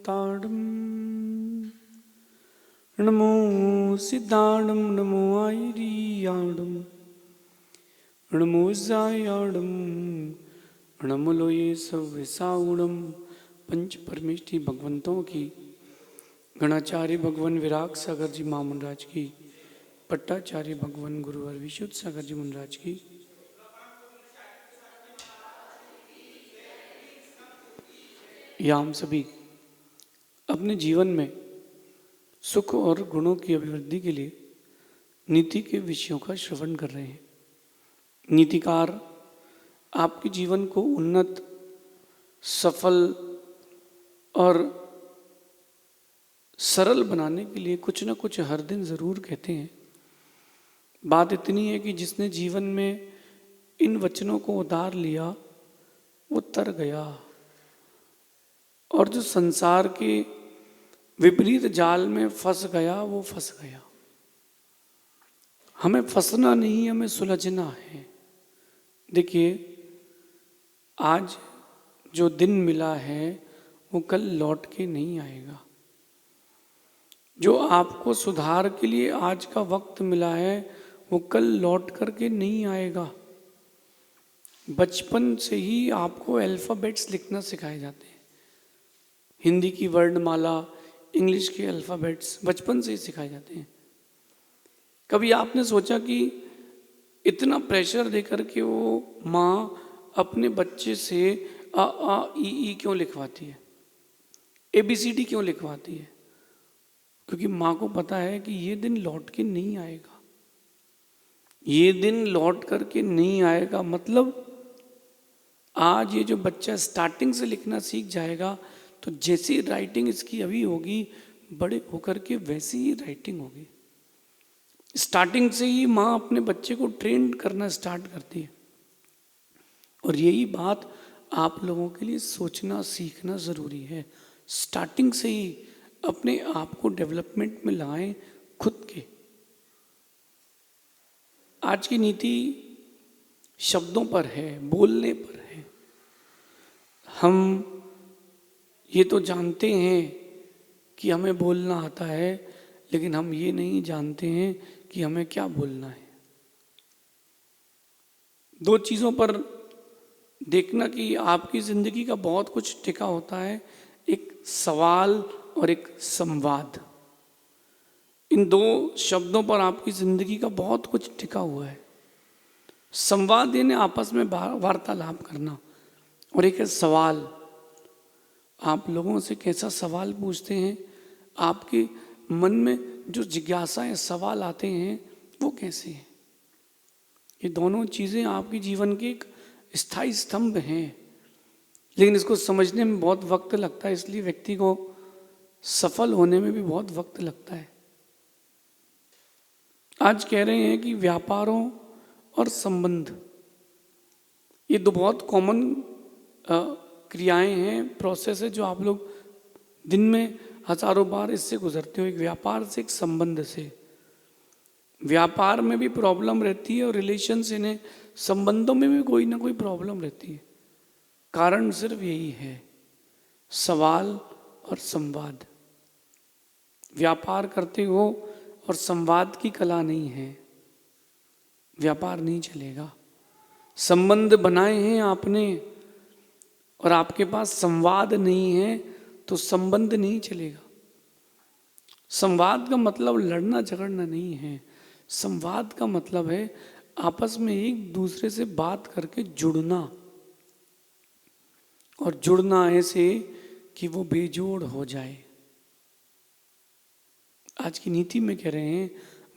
ताड़म नमो सिद्धाणम नमो आयरियाणम नमो जायाणम नमो लोये सव्यसाउणम। पंच परमेष्टि भगवंतों की, गणाचार्य भगवान विराग सागर जी महामंडराज की, पट्टाचार्य भगवान गुरुवर विशुद्ध सागर जी महाराज की, या हम सभी अपने जीवन में सुख और गुणों की अभिवृद्धि के लिए नीति के विषयों का श्रवण कर रहे हैं। नीतिकार आपके जीवन को उन्नत, सफल और सरल बनाने के लिए कुछ न कुछ हर दिन ज़रूर कहते हैं। बात इतनी है कि जिसने जीवन में इन वचनों को उतार लिया वो तर गया, और जो संसार के विपरीत जाल में फंस गया वो फंस गया। हमें फंसना नहीं, हमें सुलझना है। देखिए, आज जो दिन मिला है वो कल लौट के नहीं आएगा। जो आपको सुधार के लिए आज का वक्त मिला है वो कल लौट करके नहीं आएगा। बचपन से ही आपको अल्फ़ाबेट्स लिखना सिखाए जाते हैं। हिंदी की वर्णमाला, इंग्लिश के अल्फ़ाबेट्स बचपन से ही सिखाए जाते हैं। कभी आपने सोचा कि इतना प्रेशर देकर के वो माँ अपने बच्चे से अ आ ई क्यों लिखवाती है, ABCD क्यों लिखवाती है? क्योंकि माँ को पता है कि ये दिन लौट के नहीं आएगा। ये दिन लौट करके नहीं आएगा मतलब आज ये जो बच्चा स्टार्टिंग से लिखना सीख जाएगा तो जैसी राइटिंग इसकी अभी होगी, बड़े होकर के वैसी ही राइटिंग होगी। स्टार्टिंग से ही माँ अपने बच्चे को ट्रेन करना स्टार्ट करती है। और यही बात आप लोगों के लिए सोचना सीखना ज़रूरी है। स्टार्टिंग से ही अपने आप को डेवलपमेंट में लाएं खुद के। आज की नीति शब्दों पर है, बोलने पर है। हम ये तो जानते हैं कि हमें बोलना आता है, लेकिन हम ये नहीं जानते हैं कि हमें क्या बोलना है। दो चीज़ों पर देखना कि आपकी ज़िंदगी का बहुत कुछ टिका होता है, एक सवाल और एक संवाद। इन दो शब्दों पर आपकी ज़िंदगी का बहुत कुछ टिका हुआ है। संवाद यानी आपस में वार्तालाप करना, और एक है सवाल। आप लोगों से कैसा सवाल पूछते हैं, आपके मन में जो जिज्ञासाएं सवाल आते हैं वो कैसे हैं। ये दोनों चीज़ें आपके जीवन के एक स्थायी स्तंभ हैं, लेकिन इसको समझने में बहुत वक्त लगता है। इसलिए व्यक्ति को सफल होने में भी बहुत वक्त लगता है। आज कह रहे हैं कि व्यापारों और संबंध, ये दो बहुत कॉमन क्रियाएं हैं, प्रोसेस है जो आप लोग दिन में हजारों बार इससे गुजरते हो। एक व्यापार से, एक संबंध से। व्यापार में भी प्रॉब्लम रहती है और रिलेशन से, इन्हें संबंधों में भी कोई ना कोई प्रॉब्लम रहती है। कारण सिर्फ यही है, सवाल और संवाद। व्यापार करते हो और संवाद की कला नहीं है, व्यापार नहीं चलेगा। संबंध बनाए हैं आपने और आपके पास संवाद नहीं है तो संबंध नहीं चलेगा। संवाद का मतलब लड़ना झगड़ना नहीं है। संवाद का मतलब है आपस में एक दूसरे से बात करके जुड़ना, और जुड़ना ऐसे कि वो बेजोड़ हो जाए। आज की नीति में कह रहे हैं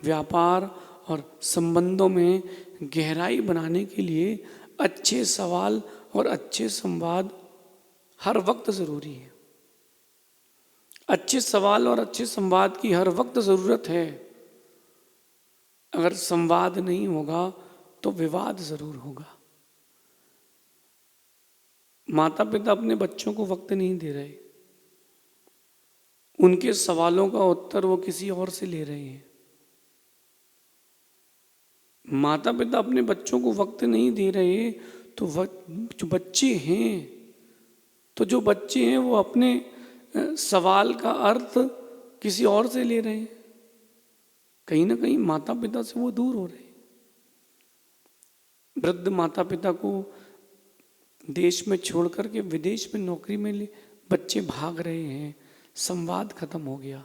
व्यापार और संबंधों में गहराई बनाने के लिए अच्छे सवाल और अच्छे संवाद हर वक्त ज़रूरी है। अच्छे सवाल और अच्छे संवाद की हर वक्त ज़रूरत है। अगर संवाद नहीं होगा तो विवाद ज़रूर होगा। माता पिता अपने बच्चों को वक्त नहीं दे रहे, उनके सवालों का उत्तर वो किसी और से ले रहे हैं। माता पिता अपने बच्चों को वक्त नहीं दे रहे तो जो बच्चे हैं वो अपने सवाल का अर्थ किसी और से ले रहे हैं। कहीं ना कहीं माता पिता से वो दूर हो रहे हैं। वृद्ध माता पिता को देश में छोड़ करके विदेश में नौकरी में बच्चे भाग रहे हैं। संवाद खत्म हो गया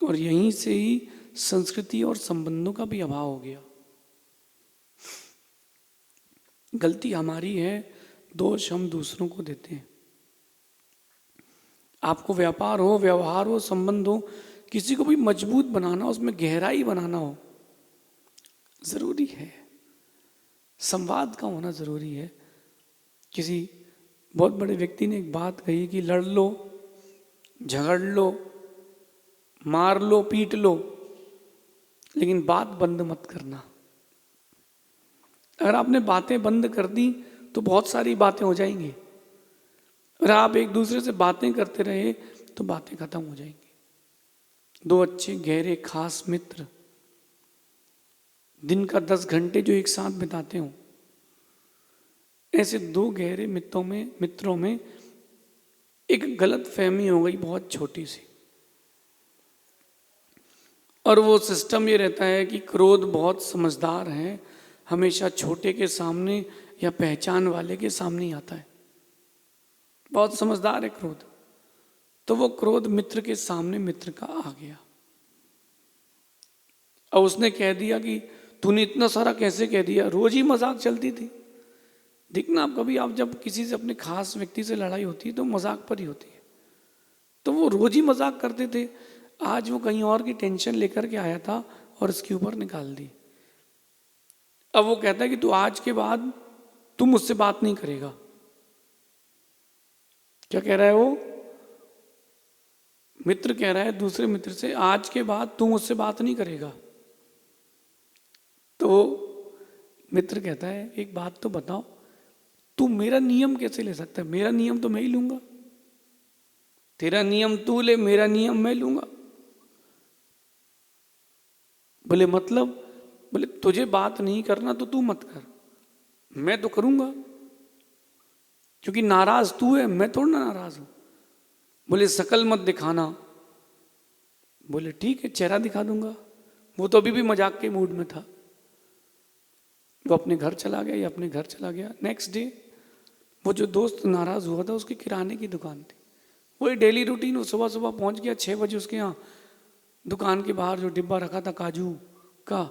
और यहीं से ही संस्कृति और संबंधों का भी अभाव हो गया। गलती हमारी है, दोष हम दूसरों को देते हैं। आपको व्यापार हो, व्यवहार हो, संबंध हो, किसी को भी मजबूत बनाना हो, उसमें गहराई बनाना हो, जरूरी है संवाद का होना जरूरी है। किसी बहुत बड़े व्यक्ति ने एक बात कही कि लड़ लो, झगड़ लो, मार लो, पीट लो, लेकिन बात बंद मत करना। अगर आपने बातें बंद कर दी तो बहुत सारी बातें हो जाएंगी। अगर आप एक दूसरे से बातें करते रहे तो बातें खत्म हो जाएंगी। दो अच्छे गहरे खास मित्र दिन का 10 घंटे जो एक साथ बिताते हो, ऐसे दो गहरे मित्रों में एक गलत फहमी हो गई बहुत छोटी सी, और वो सिस्टम ये रहता है कि क्रोध बहुत समझदार है, हमेशा छोटे के सामने या पहचान वाले के सामने ही आता है। बहुत समझदार है क्रोध, तो वो क्रोध मित्र के सामने मित्र का आ गया और उसने कह दिया कि तूने इतना सारा कैसे कह दिया। रोज ही मजाक चलती थी। देखना आप कभी, आप जब किसी से अपने खास व्यक्ति से लड़ाई होती है तो मजाक पर ही होती है। तो वो रोज ही मजाक करते थे। आज वो कहीं और की टेंशन लेकर के आया था और इसके ऊपर निकाल दी। अब वो कहता है कि तू आज के बाद तू मुझसे बात नहीं करेगा। क्या कह रहा है वो? मित्र कह रहा है दूसरे मित्र से, आज के बाद तू मुझसे बात नहीं करेगा। तो मित्र कहता है एक बात तो बताओ, तू मेरा नियम कैसे ले सकता है? मेरा नियम तो मैं ही लूंगा। तेरा नियम तू ले, मेरा नियम मैं लूंगा। बोले मतलब? बोले तुझे बात नहीं करना तो तू मत कर, मैं तो करूंगा, क्योंकि नाराज तू है, मैं थोड़ा ना नाराज हूं। बोले शकल मत दिखाना। बोले ठीक है, चेहरा दिखा दूंगा। वो तो अभी भी मजाक के मूड में था। वो अपने घर चला गया, या अपने घर चला गया। नेक्स्ट डे वो जो दोस्त नाराज हुआ था, उसकी किराने की दुकान थी। वही डेली रूटीन, वो सुबह सुबह पहुंच गया 6 बजे उसके यहाँ। दुकान के बाहर जो डिब्बा रखा था काजू का,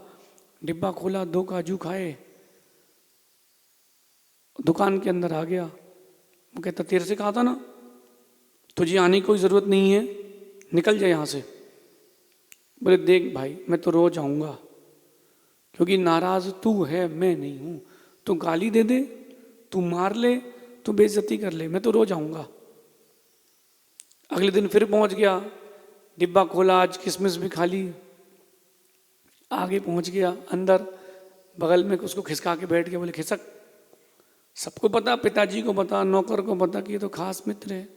डिब्बा खोला, 2 काजू खाए, दुकान के अंदर आ गया। वो कहता तेरे से कहा था ना तुझे आने की कोई जरूरत नहीं है, निकल जाए यहाँ से। बोले देख भाई, मैं तो रोज आऊंगा, क्योंकि नाराज तू है, मैं नहीं हूं। तू गाली दे दे, तू मार ले, तू बेइज्जती कर ले, मैं तो रोज आऊंगा। अगले दिन फिर पहुंच गया, डिब्बा खोला, आज किशमिश भी खा ली। आगे पहुंच गया अंदर, बगल में उसको खिसका के बैठ गया। बोले खिसक, सबको पता, पिताजी को पता, नौकर को पता कि ये तो खास मित्र है।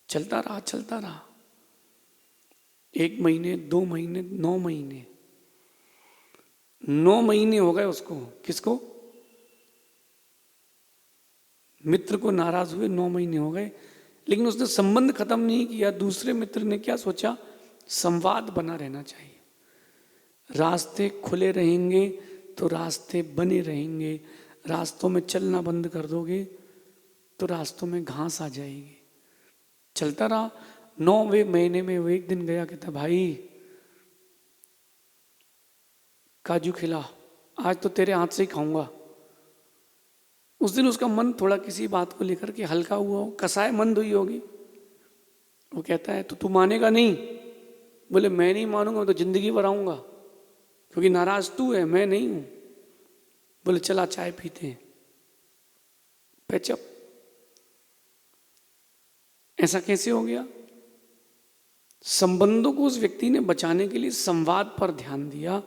चलता रहा चलता रहा, 1 महीने, 2 महीने, 9 महीने, 9 महीने हो गए उसको। किसको? मित्र को नाराज हुए 9 महीने हो गए, लेकिन उसने संबंध खत्म नहीं किया। दूसरे मित्र ने क्या सोचा? संवाद बना रहना चाहिए। रास्ते खुले रहेंगे तो रास्ते बने रहेंगे। रास्तों में चलना बंद कर दोगे तो रास्तों में घास आ जाएगी। चलता रहा। 9वें महीने में वो एक दिन गया, कहता भाई काजू खिला, आज तो तेरे हाथ से ही खाऊंगा। उस दिन उसका मन थोड़ा किसी बात को लेकर के हल्का हुआ हो, कसाय मंद हुई होगी। वो कहता है तो तू मानेगा नहीं? बोले मैं नहीं मानूंगा, मैं तो जिंदगी भर आऊंगा, क्योंकि नाराज तू है, मैं नहीं हूं। बोले चला चाय पीते हैं। पैचअप। ऐसा कैसे हो गया? संबंधों को उस व्यक्ति ने बचाने के लिए संवाद पर ध्यान दिया।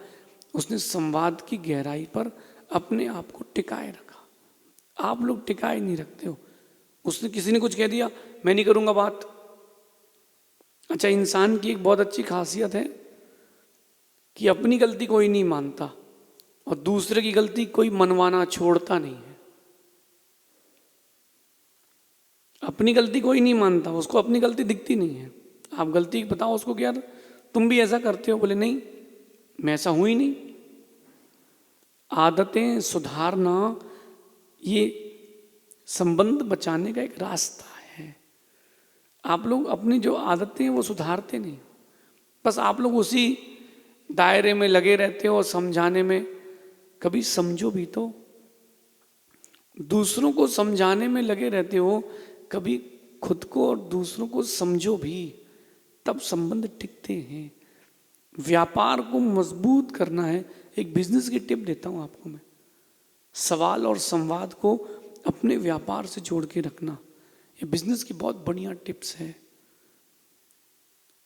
उसने संवाद की गहराई पर अपने आप को टिकाए रखा। आप लोग टिकाए नहीं रखते हो। उसने, किसी ने कुछ कह दिया, मैं नहीं करूंगा बात। अच्छा, इंसान की एक बहुत अच्छी खासियत है कि अपनी गलती कोई नहीं मानता और दूसरे की गलती कोई मनवाना छोड़ता नहीं है। अपनी गलती कोई नहीं मानता, उसको अपनी गलती दिखती नहीं है। आप गलती बताओ उसको कि यार तुम भी ऐसा करते हो, बोले नहीं मैं ऐसा हूं ही नहीं। आदतें सुधारना ये संबंध बचाने का एक रास्ता है। आप लोग अपनी जो आदतें हैं वो सुधारते नहीं, बस आप लोग उसी दायरे में लगे रहते हो और समझाने में। कभी समझो भी तो, दूसरों को समझाने में लगे रहते हो, कभी खुद को और दूसरों को समझो भी, तब संबंध टिकते हैं। व्यापार को मजबूत करना है। एक बिजनेस की टिप देता हूं आपको मैं, सवाल और संवाद को अपने व्यापार से जोड़ के रखना। ये बिजनेस की बहुत बढ़िया टिप्स है।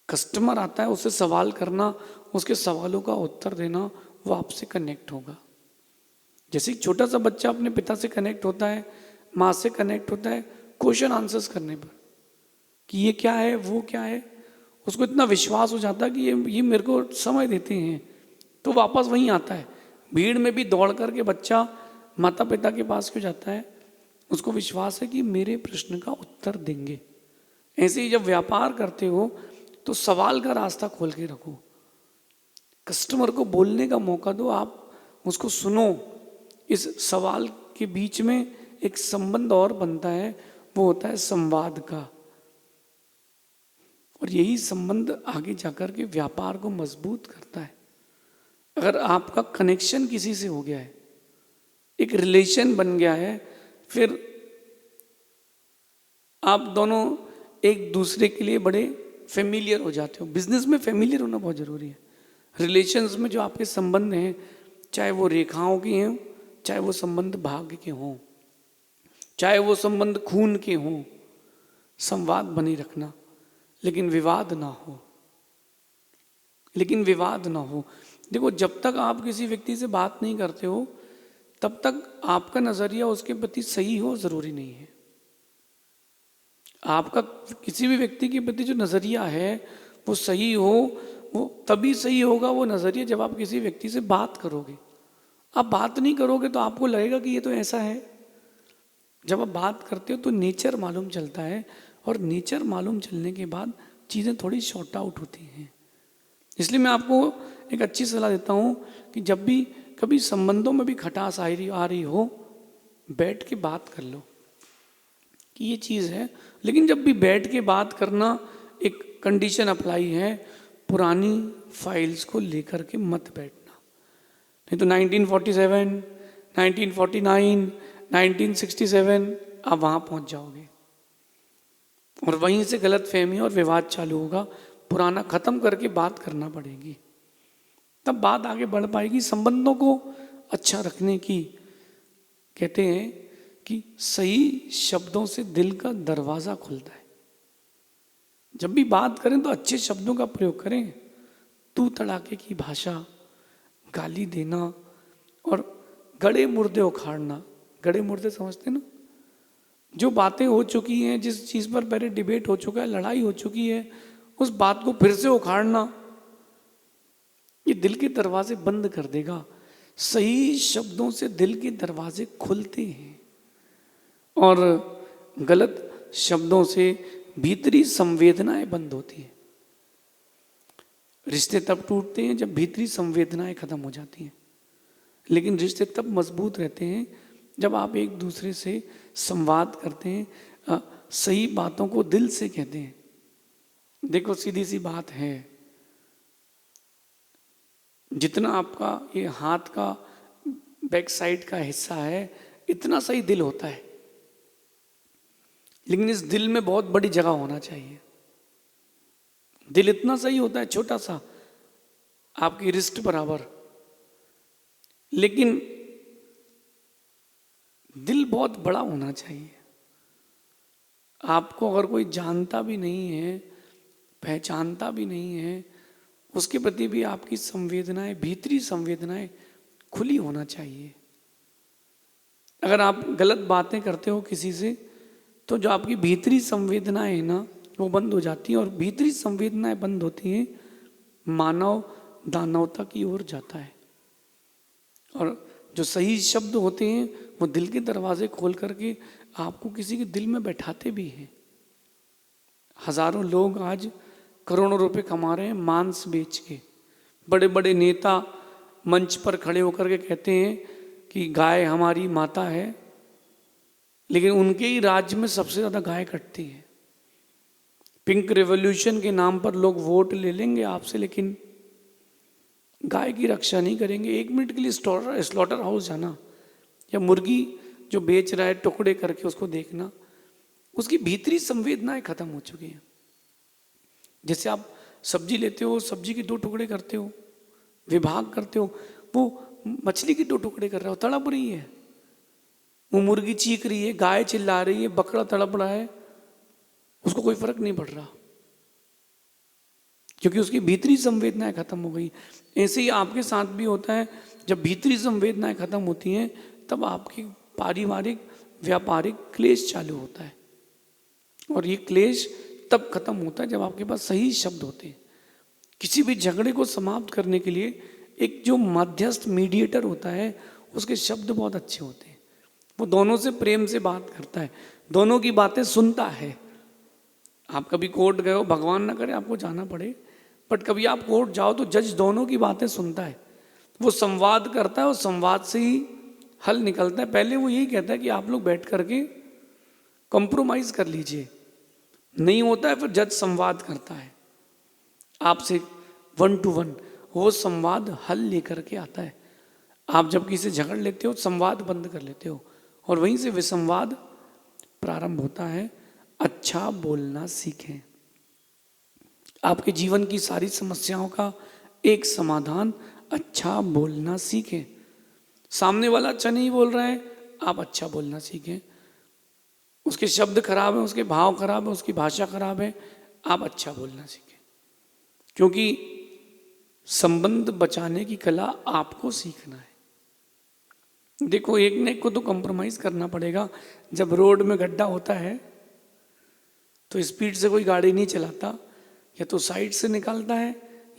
कस्टमर आता है, उससे सवाल करना, उसके सवालों का उत्तर देना, वो आपसे कनेक्ट होगा। जैसे एक छोटा सा बच्चा अपने पिता से कनेक्ट होता है, माँ से कनेक्ट होता है क्वेश्चन आंसर्स करने पर, कि ये क्या है वो क्या है, उसको इतना विश्वास हो जाता है कि ये मेरे को समझ देते हैं, तो वापस वहीं आता है। भीड़ में भी दौड़ करके बच्चा माता पिता के पास क्यों जाता है? उसको विश्वास है कि मेरे प्रश्न का उत्तर देंगे। ऐसे ही जब व्यापार करते हो तो सवाल का रास्ता खोल के रखो, कस्टमर को बोलने का मौका दो, आप उसको सुनो। इस सवाल के बीच में एक संबंध और बनता है, वो होता है संवाद का, और यही संबंध आगे जाकर के व्यापार को मजबूत करता है। अगर आपका कनेक्शन किसी से हो गया है, एक रिलेशन बन गया है, फिर आप दोनों एक दूसरे के लिए बड़े फेमिलियर हो जाते हो। बिजनेस में फेमिलियर होना बहुत जरूरी है। रिलेशंस में जो आपके संबंध हैं, चाहे वो रेखाओं के हों, चाहे वो संबंध भाग्य के हों, चाहे वो संबंध खून के हों, संवाद बने रखना, लेकिन विवाद ना हो। लेकिन विवाद ना हो। देखो, जब तक आप किसी व्यक्ति से बात नहीं करते हो, तब तक आपका नजरिया उसके प्रति सही हो जरूरी नहीं है। आपका किसी भी व्यक्ति के प्रति जो नजरिया है वो सही हो, वो तभी सही होगा वो नजरिया जब आप किसी व्यक्ति से बात करोगे। आप बात नहीं करोगे तो आपको लगेगा कि ये तो ऐसा है। जब आप बात करते हो तो नेचर मालूम चलता है, और नेचर मालूम चलने के बाद चीज़ें थोड़ी शॉर्ट आउट होती हैं। इसलिए मैं आपको एक अच्छी सलाह देता हूँ कि जब भी कभी संबंधों में भी खटास आ रही हो, बैठ के बात कर लो कि ये चीज़ है। लेकिन जब भी बैठ के बात करना, एक कंडीशन अप्लाई है, पुरानी फाइल्स को लेकर के मत बैठना। नहीं तो 1947, 1949, 1967 आप वहाँ पहुँच जाओगे, और वहीं से गलत फहमी और विवाद चालू होगा। पुराना खत्म करके बात करना पड़ेगी, तब बात आगे बढ़ पाएगी। संबंधों को अच्छा रखने की कहते हैं कि सही शब्दों से दिल का दरवाजा खुलता है। जब भी बात करें तो अच्छे शब्दों का प्रयोग करें। तू तड़ाके की भाषा, गाली देना और गड़े मुर्दे उखाड़ना। गड़े मुर्दे समझते ना? जो बातें हो चुकी हैं, जिस चीज़ पर पहले डिबेट हो चुका है, लड़ाई हो चुकी है, उस बात को फिर से उखाड़ना, ये दिल के दरवाजे बंद कर देगा। सही शब्दों से दिल के दरवाजे खुलते हैं, और गलत शब्दों से भीतरी संवेदनाएं बंद होती हैं। रिश्ते तब टूटते हैं जब भीतरी संवेदनाएं खत्म हो जाती हैं, लेकिन रिश्ते तब मजबूत रहते हैं जब आप एक दूसरे से संवाद करते हैं, सही बातों को दिल से कहते हैं। देखो, सीधी सी बात है, जितना आपका ये हाथ का बैक साइड का हिस्सा है, इतना सही दिल होता है, लेकिन इस दिल में बहुत बड़ी जगह होना चाहिए। दिल इतना सही होता है, छोटा सा, आपकी रिस्ट बराबर, लेकिन दिल बहुत बड़ा होना चाहिए। आपको अगर कोई जानता भी नहीं है, पहचानता भी नहीं है, उसके प्रति भी आपकी संवेदनाएं, भीतरी संवेदनाएं खुली होना चाहिए। अगर आप गलत बातें करते हो किसी से, तो जो आपकी भीतरी संवेदनाएं हैं ना, वो बंद हो जाती हैं, और भीतरी संवेदनाएं बंद होती हैं, मानव दानवता की ओर जाता है। और जो सही शब्द होते हैं वो दिल के दरवाजे खोल करके आपको किसी के दिल में बैठाते भी हैं। हजारों लोग आज करोड़ों रुपए कमा रहे हैं मांस बेच के। बड़े बड़े नेता मंच पर खड़े होकर के कहते हैं कि गाय हमारी माता है, लेकिन उनके ही राज्य में सबसे ज़्यादा गाय कटती है। पिंक रेवोल्यूशन के नाम पर लोग वोट ले लेंगे आपसे, लेकिन गाय की रक्षा नहीं करेंगे। 1 मिनट के लिए स्लॉटर हाउस जाना या मुर्गी जो बेच रहा है टुकड़े करके उसको देखना, उसकी भीतरी संवेदनाएं खत्म हो चुकी हैं। जैसे आप सब्जी लेते हो, सब्जी के 2 टुकड़े करते हो, विभाग करते हो, वो मछली के 2 टुकड़े कर रहा हो, तड़प रही है। वो मुर्गी चीख रही है, गाय चिल्ला रही है, बकरा तड़प रहा है, उसको कोई फर्क नहीं पड़ रहा, क्योंकि उसकी भीतरी संवेदनाएं खत्म हो गई। ऐसे ही आपके साथ भी होता है, जब भीतरी संवेदनाएं खत्म होती हैं तब आपकी पारिवारिक व्यापारिक क्लेश चालू होता है। और ये क्लेश तब खत्म होता है जब आपके पास सही शब्द होते हैं। किसी भी झगड़े को समाप्त करने के लिए एक जो मध्यस्थ मीडिएटर होता है, उसके शब्द बहुत अच्छे होते हैं। वो दोनों से प्रेम से बात करता है, दोनों की बातें सुनता है। आप कभी कोर्ट गए हो, भगवान ना करे आपको जाना पड़े, बट कभी आप कोर्ट जाओ तो जज दोनों की बातें सुनता है, वो संवाद करता है और संवाद से ही हल निकलता है। पहले वो यही कहता है कि आप लोग बैठ करके कॉम्प्रोमाइज कर लीजिए, नहीं होता है फिर जज संवाद करता है आपसे 1 to 1, वो संवाद हल लेकर के आता है। आप जब किसी से झगड़ लेते हो, संवाद बंद कर लेते हो और वहीं से विसंवाद प्रारंभ होता है। अच्छा बोलना सीखें। आपके जीवन की सारी समस्याओं का एक समाधान अच्छा बोलना सीखें। सामने वाला अच्छा नहीं बोल रहा है, आप अच्छा बोलना सीखें। उसके शब्द खराब है, उसके भाव खराब है, उसकी भाषा खराब है, आप अच्छा बोलना सीखें। क्योंकि संबंध बचाने की कला आपको सीखना है। देखो, एक ने एक को तो कॉम्प्रोमाइज करना पड़ेगा। जब रोड में गड्ढा होता है तो स्पीड से कोई गाड़ी नहीं चलाता, या तो साइड से निकालता है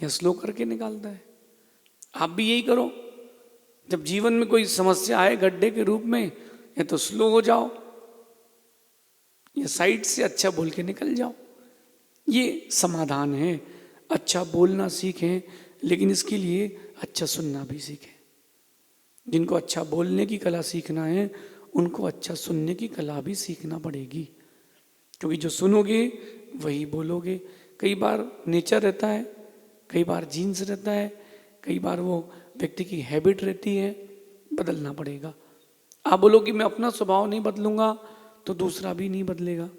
या स्लो करके निकालता है। आप भी यही करो, जब जीवन में कोई समस्या आए गड्ढे के रूप में, या तो स्लो हो जाओ या साइड से अच्छा बोल के निकल जाओ। ये समाधान है। अच्छा बोलना सीखें, लेकिन इसके लिए अच्छा सुनना भी सीखें। जिनको अच्छा बोलने की कला सीखना है, उनको अच्छा सुनने की कला भी सीखना पड़ेगी, क्योंकि जो सुनोगे वही बोलोगे। कई बार नेचर रहता है, कई बार जीन्स रहता है, कई बार वो व्यक्ति की हैबिट रहती है, बदलना पड़ेगा। आप बोलो कि मैं अपना स्वभाव नहीं बदलूंगा तो दूसरा भी नहीं बदलेगा,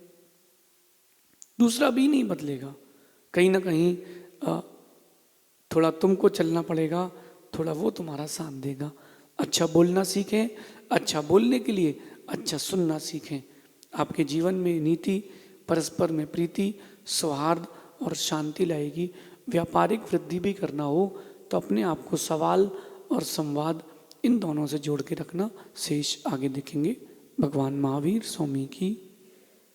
दूसरा भी नहीं बदलेगा। कहीं ना कहीं थोड़ा तुमको चलना पड़ेगा, थोड़ा वो तुम्हारा साथ देगा। अच्छा बोलना सीखें, अच्छा बोलने के लिए अच्छा सुनना सीखें। आपके जीवन में नीति, परस्पर में प्रीति, सौहार्द और शांति लाएगी। व्यापारिक वृद्धि भी करना हो तो अपने आप को सवाल और संवाद इन दोनों से जोड़ के रखना। शेष आगे देखेंगे। भगवान महावीर स्वामी की